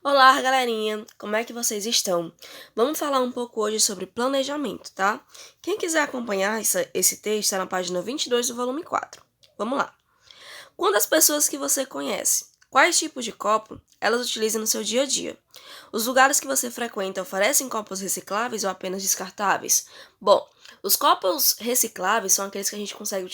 Olá, galerinha! Como é que vocês estão? Vamos falar um pouco hoje sobre planejamento, tá? Quem quiser acompanhar esse texto está na página 22 do volume 4. Vamos lá. Quantas pessoas que você conhece? Quais tipos de copo elas utilizam no seu dia a dia? Os lugares que você frequenta oferecem copos recicláveis ou apenas descartáveis? Bom, os copos recicláveis são aqueles que a gente consegue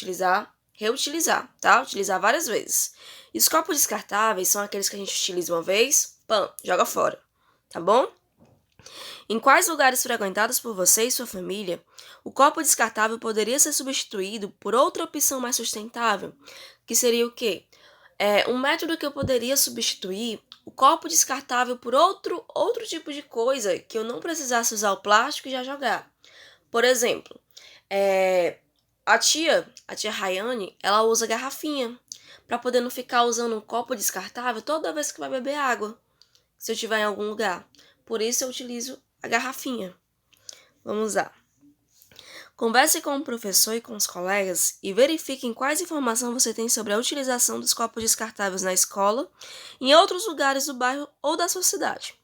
reutilizar, tá? Utilizar várias vezes. E os copos descartáveis são aqueles que a gente utiliza uma vez, pã, joga fora, tá bom? Em quais lugares frequentados por você e sua família, o copo descartável poderia ser substituído por outra opção mais sustentável, que seria o quê? Um método que eu poderia substituir o copo descartável por outro tipo de coisa que eu não precisasse usar o plástico e já jogar. Por exemplo, é, a tia Rayane, ela usa garrafinha para poder não ficar usando um copo descartável toda vez que vai beber água, se eu estiver em algum lugar. Por isso eu utilizo a garrafinha. Vamos lá. Converse com o professor e com os colegas e verifiquem quais informações você tem sobre a utilização dos copos descartáveis na escola, em outros lugares do bairro ou da sua cidade.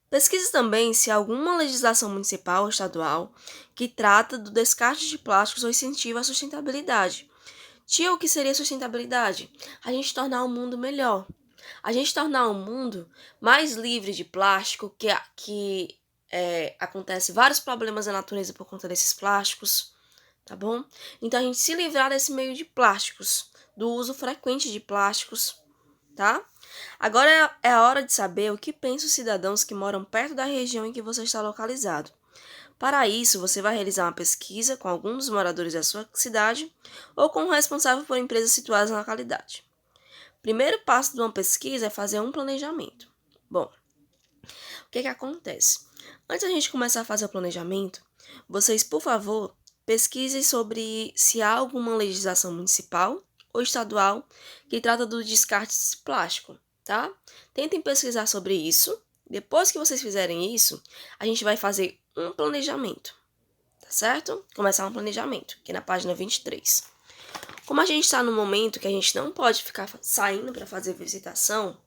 Pesquise também se há alguma legislação municipal ou estadual que trata do descarte de plásticos ou incentiva a sustentabilidade. Tia, o que seria sustentabilidade? A gente tornar o mundo melhor. A gente tornar o mundo mais livre de plástico, que acontece vários problemas na natureza por conta desses plásticos, tá bom? Então a gente se livrar desse meio de plásticos, do uso frequente de plásticos, tá? Agora é a hora de saber o que pensam os cidadãos que moram perto da região em que você está localizado. Para isso, você vai realizar uma pesquisa com alguns dos moradores da sua cidade ou com o responsável por empresas situadas na localidade. Primeiro passo de uma pesquisa é fazer um planejamento. Bom, o que acontece? Antes da gente começar a fazer o planejamento, vocês, por favor, pesquisem sobre se há alguma legislação municipal ou estadual que trata do descarte de plástico, tá? Tentem pesquisar sobre isso. Depois que vocês fizerem isso, a gente vai fazer um planejamento, tá certo? Começar um planejamento, aqui na página 23. Como a gente está no momento que a gente não pode ficar saindo para fazer visitação,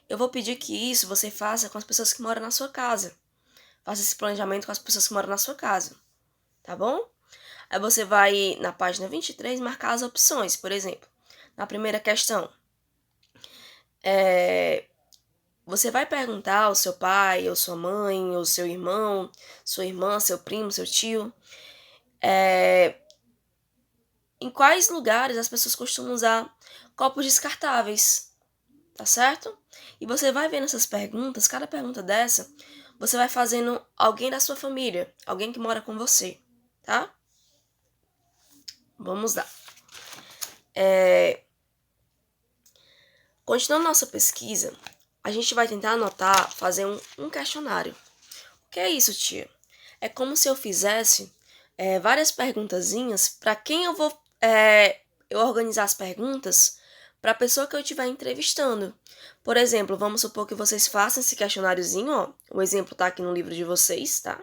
eu vou pedir que isso você faça com as pessoas que moram na sua casa. Faça esse planejamento com as pessoas que moram na sua casa, tá bom? Aí você vai na página 23 marcar as opções, por exemplo. Na primeira questão, você vai perguntar ao seu pai, ou sua mãe, ou seu irmão, sua irmã, seu primo, seu tio, em quais lugares as pessoas costumam usar copos descartáveis, tá certo? E você vai vendo essas perguntas, cada pergunta dessa, você vai fazendo alguém da sua família, alguém que mora com você, tá? Vamos lá. Continuando nossa pesquisa, a gente vai tentar anotar, fazer um questionário. O que é isso, tia? É como se eu fizesse várias perguntazinhas para quem eu organizar as perguntas para a pessoa que eu estiver entrevistando. Por exemplo, vamos supor que vocês façam esse questionáriozinho, ó. O exemplo tá aqui no livro de vocês, tá?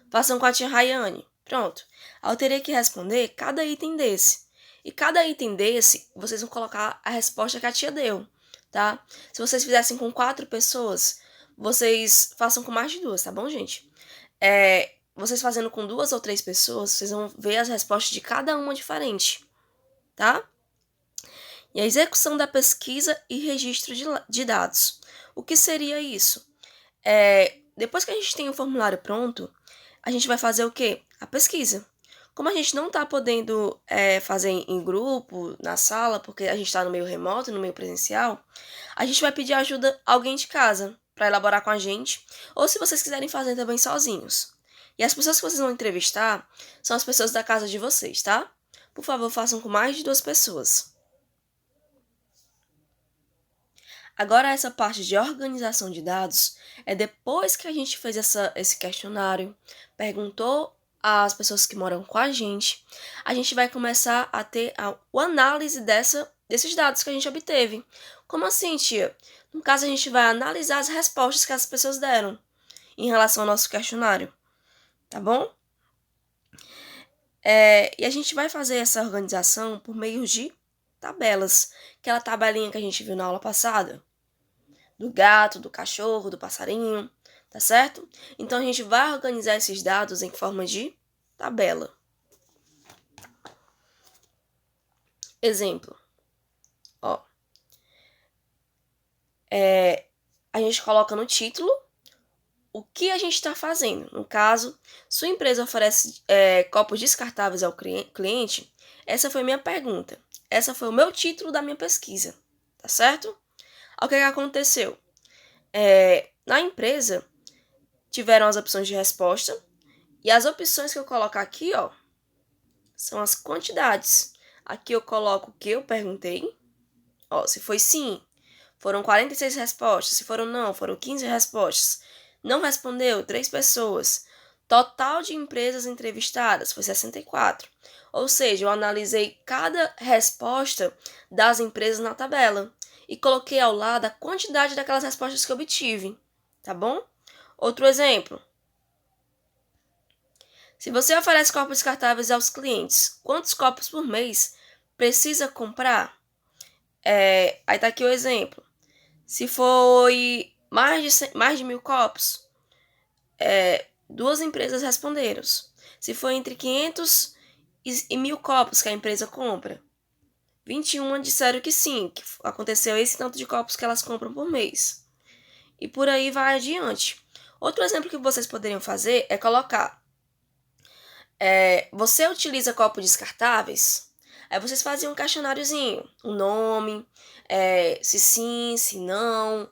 Façam com a tia Rayane. Pronto. Aí eu teria que responder cada item desse. E cada item desse, vocês vão colocar a resposta que a tia deu, tá? Se vocês fizessem com 4 pessoas, vocês façam com mais de 2, tá bom, gente? Vocês fazendo com 2 ou 3 pessoas, vocês vão ver as respostas de cada uma diferente, tá? E a execução da pesquisa e registro de dados. O que seria isso? Depois que a gente tem o formulário pronto, a gente vai fazer o quê? A pesquisa. Como a gente não está podendo fazer em grupo, na sala, porque a gente está no meio remoto, no meio presencial, a gente vai pedir ajuda a alguém de casa para elaborar com a gente, ou se vocês quiserem fazer também sozinhos. E as pessoas que vocês vão entrevistar são as pessoas da casa de vocês, tá? Por favor, façam com mais de 2 pessoas. Agora, essa parte de organização de dados é depois que a gente fez esse questionário, perguntou às pessoas que moram com a gente vai começar a ter a análise desses dados que a gente obteve. Como assim, tia? No caso, a gente vai analisar as respostas que as pessoas deram em relação ao nosso questionário, tá bom? E a gente vai fazer essa organização por meio de tabelas. Aquela tabelinha que a gente viu na aula passada. do gato, do cachorro, do passarinho, tá certo? Então, a gente vai organizar esses dados em forma de tabela. Exemplo, ó, a gente coloca no título o que a gente está fazendo. No caso, sua empresa oferece copos descartáveis ao cliente? Essa foi minha pergunta. Essa foi o meu título da minha pesquisa, tá certo? O que aconteceu? Na empresa, tiveram as opções de resposta, e as opções que eu coloco aqui, ó, são as quantidades. Aqui eu coloco o que eu perguntei. Ó, se foi sim, foram 46 respostas. Se foram não, foram 15 respostas. Não respondeu, 3 pessoas. Total de empresas entrevistadas foi 64. Ou seja, eu analisei cada resposta das empresas na tabela e coloquei ao lado a quantidade daquelas respostas que eu obtive, tá bom? Outro exemplo. Se você oferece copos descartáveis aos clientes, quantos copos por mês precisa comprar? Aí tá aqui o exemplo. Se foi mais de 1.000 copos, 2 empresas responderam. Se foi entre 500 e 1.000 copos que a empresa compra, 21 disseram que sim, que aconteceu esse tanto de copos que elas compram por mês. E por aí vai adiante. Outro exemplo que vocês poderiam fazer é colocar: você utiliza copos descartáveis? Aí vocês faziam um questionáriozinho, o nome, se sim, se não,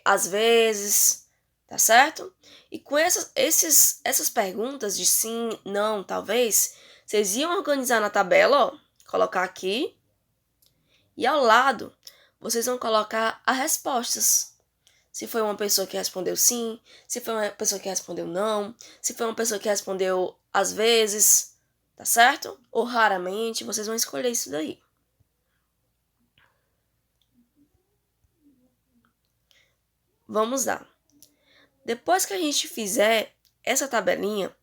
às vezes, tá certo? E com essas perguntas de sim, não, talvez, vocês iam organizar na tabela, ó, colocar aqui, e ao lado vocês vão colocar as respostas. Se foi uma pessoa que respondeu sim, se foi uma pessoa que respondeu não, se foi uma pessoa que respondeu às vezes, tá certo? Ou raramente, vocês vão escolher isso daí. Vamos lá. Depois que a gente fizer essa tabelinha,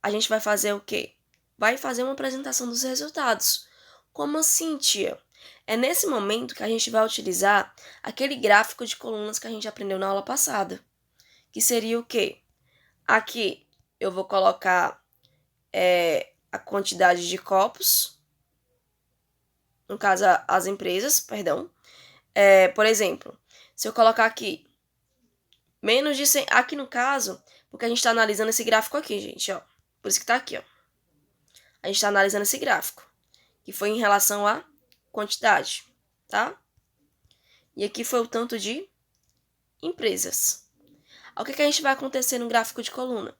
a gente vai fazer o quê? Vai fazer uma apresentação dos resultados. Como assim, tia? É nesse momento que a gente vai utilizar aquele gráfico de colunas que a gente aprendeu na aula passada. Que seria o quê? Aqui eu vou colocar a quantidade de copos, no caso as empresas, perdão. Por exemplo, se eu colocar aqui menos de 100, aqui no caso, porque a gente está analisando esse gráfico aqui, gente, ó. Por isso que tá aqui, ó. A gente está analisando esse gráfico, que foi em relação à quantidade, tá? E aqui foi o tanto de empresas. O que a gente vai acontecer no gráfico de coluna?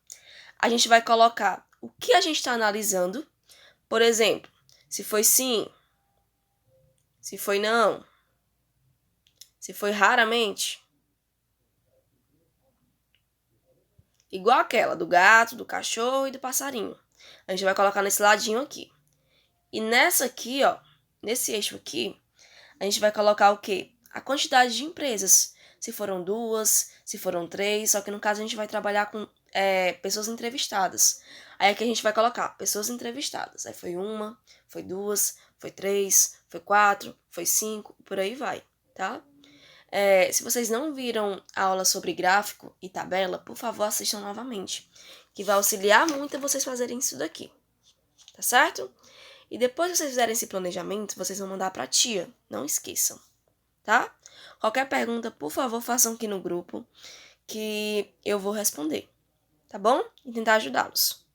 A gente vai colocar o que a gente está analisando. Por exemplo, se foi sim, se foi não, se foi raramente. Igual aquela do gato, do cachorro e do passarinho. A gente vai colocar nesse ladinho aqui. E nessa aqui, ó, nesse eixo aqui, a gente vai colocar o quê? A quantidade de empresas. Se foram 2, se foram 3, só que no caso a gente vai trabalhar com pessoas entrevistadas. Aí aqui a gente vai colocar pessoas entrevistadas. Aí foi 1, foi 2, foi 3, foi 4, foi 5, por aí vai, tá? Se vocês não viram a aula sobre gráfico e tabela, por favor, assistam novamente, que vai auxiliar muito a vocês fazerem isso daqui, tá certo? E depois que vocês fizerem esse planejamento, vocês vão mandar para a tia, não esqueçam, tá? Qualquer pergunta, por favor, façam aqui no grupo, que eu vou responder, tá bom? E tentar ajudá-los.